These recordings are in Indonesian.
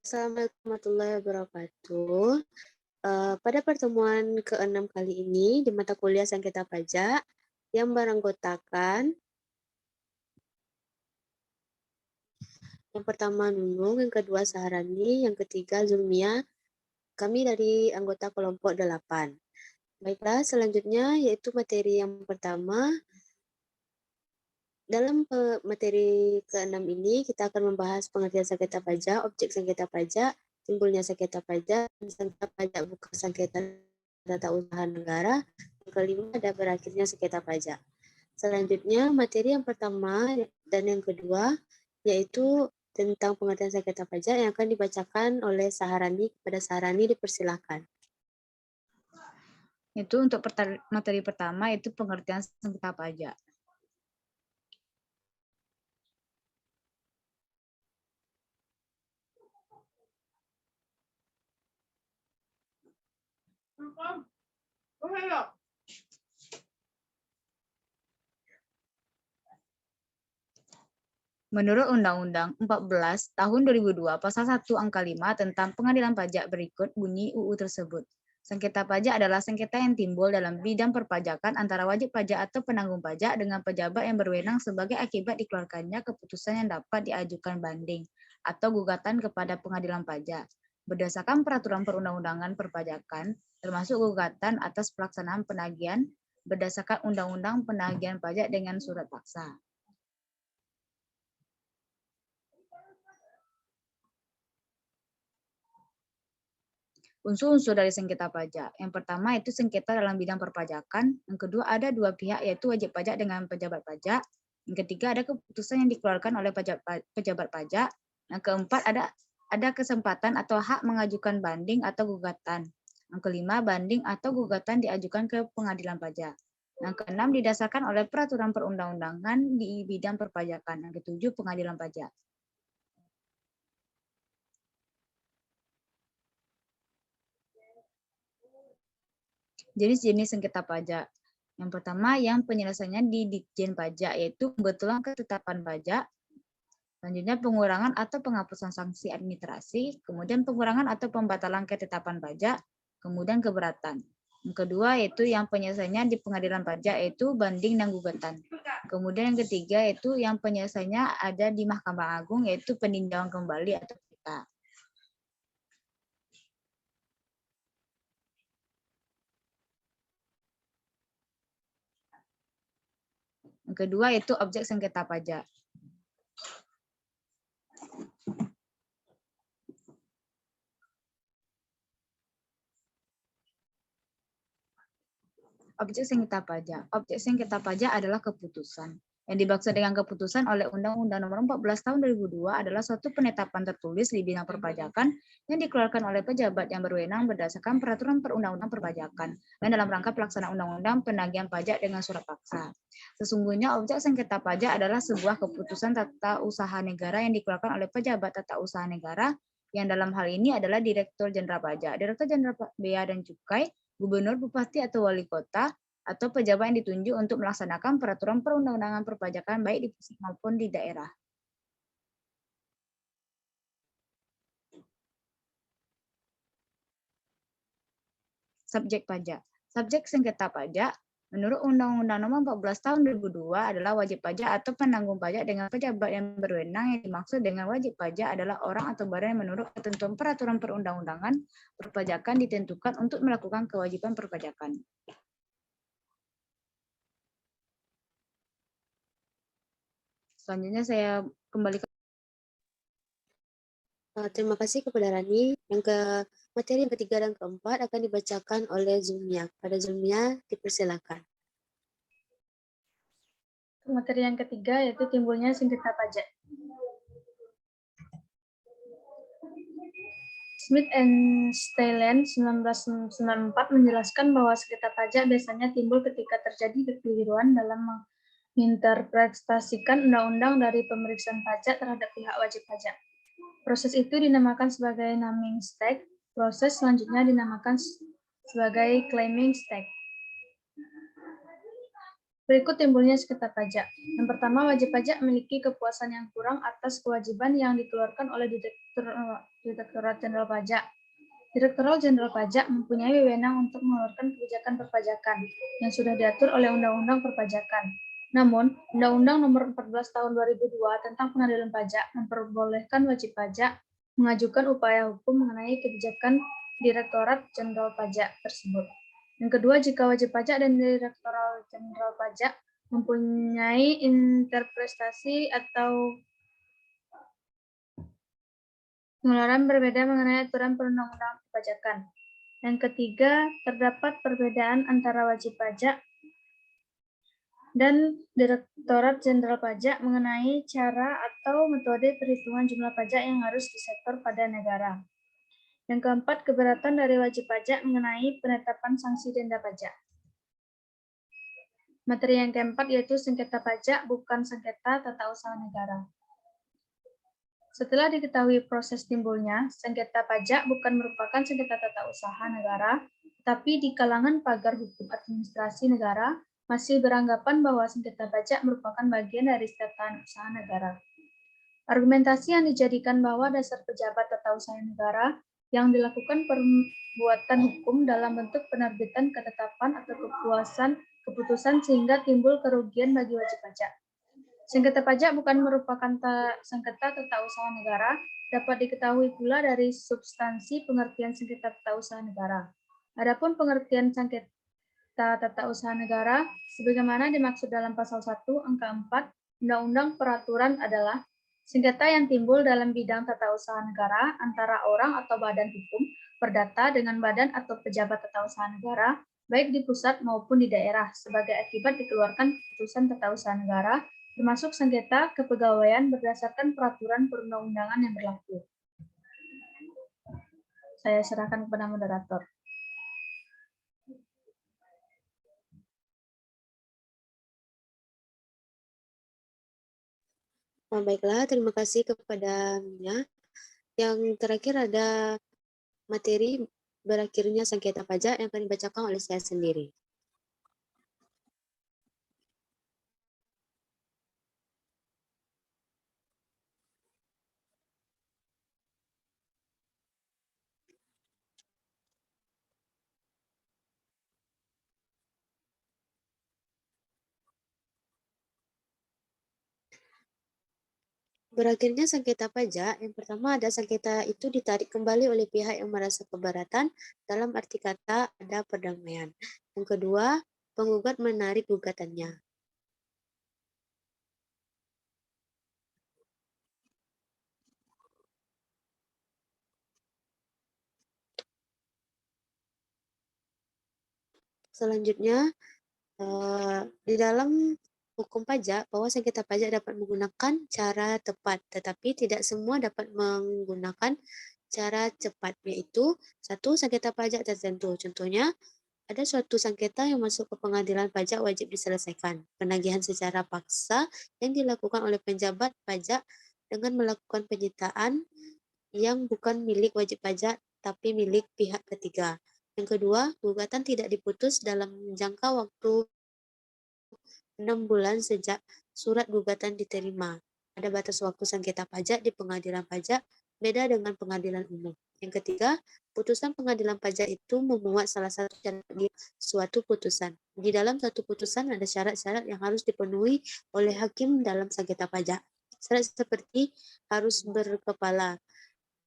Assalamualaikum warahmatullahi wabarakatuh. Pada pertemuan ke-6 kali ini di mata kuliah sengketa pajak yang beranggotakan yang pertama Nunung, yang kedua Saharani, yang ketiga Zulmia, kami dari anggota kelompok 8. Baiklah, selanjutnya yaitu materi yang pertama. Dalam materi ke-6 ini kita akan membahas pengertian sengketa pajak, objek sengketa pajak, timbulnya sengketa pajak, sengketa pajak bukan sengketa tata usaha negara, yang kelima ada berakhirnya sengketa pajak. Selanjutnya materi yang pertama dan yang kedua yaitu tentang pengertian sengketa pajak yang akan dibacakan oleh Saharani. Kepada Saharani dipersilakan. Itu untuk materi pertama itu pengertian sengketa pajak. Menurut Undang-Undang 14 Tahun 2002 Pasal 1 Angka 5 tentang Pengadilan Pajak berikut bunyi UU tersebut. Sengketa pajak adalah sengketa yang timbul dalam bidang perpajakan antara wajib pajak atau penanggung pajak dengan pejabat yang berwenang sebagai akibat dikeluarkannya keputusan yang dapat diajukan banding atau gugatan kepada pengadilan pajak. Berdasarkan peraturan perundang-undangan perpajakan, termasuk gugatan atas pelaksanaan penagihan berdasarkan Undang-Undang Penagihan Pajak dengan surat paksa. Unsur-unsur dari sengketa pajak. Yang pertama itu sengketa dalam bidang perpajakan. Yang kedua ada dua pihak yaitu wajib pajak dengan pejabat pajak. Yang ketiga ada keputusan yang dikeluarkan oleh pejabat pajak. Yang keempat ada kesempatan atau hak mengajukan banding atau gugatan. Yang kelima banding atau gugatan diajukan ke pengadilan pajak. Yang keenam didasarkan oleh peraturan perundang-undangan di bidang perpajakan. Yang ketujuh pengadilan pajak. Jenis-jenis sengketa pajak. Yang pertama yang penyelesaiannya di Ditjen Pajak yaitu pembetulan ketetapan pajak, selanjutnya pengurangan atau penghapusan sanksi administrasi, kemudian pengurangan atau pembatalan ketetapan pajak, kemudian keberatan. Yang kedua yaitu yang penyelesaiannya di pengadilan pajak yaitu banding dan gugatan. Kemudian yang ketiga yaitu yang penyelesaiannya ada di Mahkamah Agung yaitu peninjauan kembali atau PK. Yang kedua yaitu objek sengketa pajak. Objek sengketa pajak. Objek sengketa pajak adalah keputusan. Yang dimaksud dengan keputusan oleh Undang-Undang Nomor 14 Tahun 2002 adalah suatu penetapan tertulis di bidang perpajakan yang dikeluarkan oleh pejabat yang berwenang berdasarkan peraturan perundang-undang perpajakan dan dalam rangka pelaksanaan undang-undang penagihan pajak dengan surat paksa. Sesungguhnya objek sengketa pajak adalah sebuah keputusan tata usaha negara yang dikeluarkan oleh pejabat tata usaha negara yang dalam hal ini adalah Direktur Jenderal Pajak, Direktur Jenderal Bea dan Cukai, Gubernur, Bupati atau Wali Kota, atau pejabat yang ditunjuk untuk melaksanakan peraturan perundang-undangan perpajakan baik di pusat maupun di daerah. Subjek pajak. Subjek sengketa pajak menurut Undang-Undang Nomor 14 Tahun 2002 adalah wajib pajak atau penanggung pajak dengan pejabat yang berwenang. Yang dimaksud dengan wajib pajak adalah orang atau barang yang menurut ketentuan peraturan perundang-undangan perpajakan ditentukan untuk melakukan kewajiban perpajakan. Selanjutnya saya kembali ke Terima kasih kepada Rani. Materi yang ketiga dan keempat akan dibacakan oleh Zulmia. Pada Zulmia dipersilakan. Materi yang ketiga yaitu timbulnya sengketa pajak. Smith and Steylen 1994 menjelaskan bahwa sengketa pajak biasanya timbul ketika terjadi kekeliruan dalam menginterpretasikan undang-undang dari pemeriksaan pajak terhadap pihak wajib pajak. Proses itu dinamakan sebagai naming stake. Proses selanjutnya dinamakan sebagai claiming stake. Berikut timbulnya sengketa pajak. Yang pertama, wajib pajak memiliki kepuasan yang kurang atas kewajiban yang dikeluarkan oleh Direktorat Jenderal Pajak. Direktorat Jenderal Pajak mempunyai wewenang untuk mengeluarkan kebijakan perpajakan yang sudah diatur oleh Undang-Undang Perpajakan. Namun, Undang-Undang Nomor 14 Tahun 2002 tentang Pengadilan Pajak memperbolehkan wajib pajak mengajukan upaya hukum mengenai kebijakan Direktorat Jenderal Pajak tersebut. Yang kedua, jika wajib pajak dan Direktorat Jenderal Pajak mempunyai interpretasi atau pengeluaran berbeda mengenai aturan perundang-undangan perpajakan. Yang ketiga, terdapat perbedaan antara wajib pajak dan Direktorat Jenderal Pajak mengenai cara atau metode perhitungan jumlah pajak yang harus disetor pada negara. Yang keempat, keberatan dari wajib pajak mengenai penetapan sanksi denda pajak. Materi yang keempat yaitu sengketa pajak bukan sengketa tata usaha negara. Setelah diketahui proses timbulnya, sengketa pajak bukan merupakan sengketa tata usaha negara, tetapi di kalangan pagar hukum administrasi negara masih beranggapan bahwa sengketa pajak merupakan bagian dari tata usaha negara. Argumentasi yang dijadikan bahwa dasar pejabat tata usaha negara yang dilakukan perbuatan hukum dalam bentuk penerbitan ketetapan atau keputusan sehingga timbul kerugian bagi wajib pajak. Sengketa pajak bukan merupakan sengketa tata usaha negara, dapat diketahui pula dari substansi pengertian sengketa tata usaha negara. Adapun pengertian sengketa tata usaha negara, sebagaimana dimaksud dalam pasal 1 angka 4 Undang-Undang Peraturan adalah sengketa yang timbul dalam bidang tata usaha negara antara orang atau badan hukum perdata dengan badan atau pejabat tata usaha negara, baik di pusat maupun di daerah, sebagai akibat dikeluarkan keputusan tata usaha negara, termasuk sengketa kepegawaian berdasarkan peraturan perundang-undangan yang berlaku. Saya serahkan kepada moderator. Baiklah, terima kasih kepada Mia. Yang terakhir ada materi berakhirnya sengketa pajak yang akan dibacakan oleh saya sendiri. Berakhirnya sengketa pajak, yang pertama ada sengketa itu ditarik kembali oleh pihak yang merasa keberatan, dalam arti kata ada perdamaian. Yang kedua, penggugat menarik gugatannya. Selanjutnya, di dalam hukum pajak bahwa sengketa pajak dapat menggunakan cara tepat, tetapi tidak semua dapat menggunakan cara cepat, yaitu satu, sengketa pajak tertentu. Contohnya, ada suatu sengketa yang masuk ke pengadilan pajak wajib diselesaikan. Penagihan secara paksa yang dilakukan oleh penjabat pajak dengan melakukan penyitaan yang bukan milik wajib pajak tapi milik pihak ketiga. Yang kedua, gugatan tidak diputus dalam jangka waktu 6 bulan sejak surat gugatan diterima. Ada batas waktu sengketa pajak di pengadilan pajak, beda dengan pengadilan umum. Yang ketiga, putusan pengadilan pajak itu memuat salah satu syarat di suatu putusan. Di dalam satu putusan ada syarat-syarat yang harus dipenuhi oleh hakim dalam sengketa pajak. Syarat seperti harus berkepala,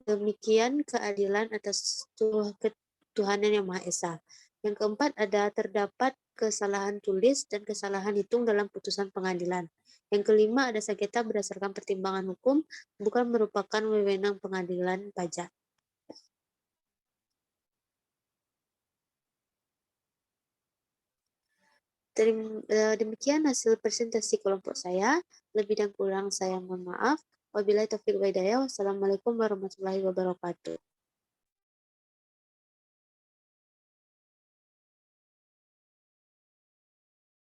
demikian keadilan atas ketuhanan yang Maha Esa. Yang keempat, terdapat kesalahan tulis dan kesalahan hitung dalam putusan pengadilan. Yang kelima, ada sengketa berdasarkan pertimbangan hukum, bukan merupakan wewenang pengadilan pajak. Demikian hasil presentasi kelompok saya. Lebih dan kurang saya mohon maaf. Wabillahi taufiq wal hidayah. Wassalamualaikum warahmatullahi wabarakatuh.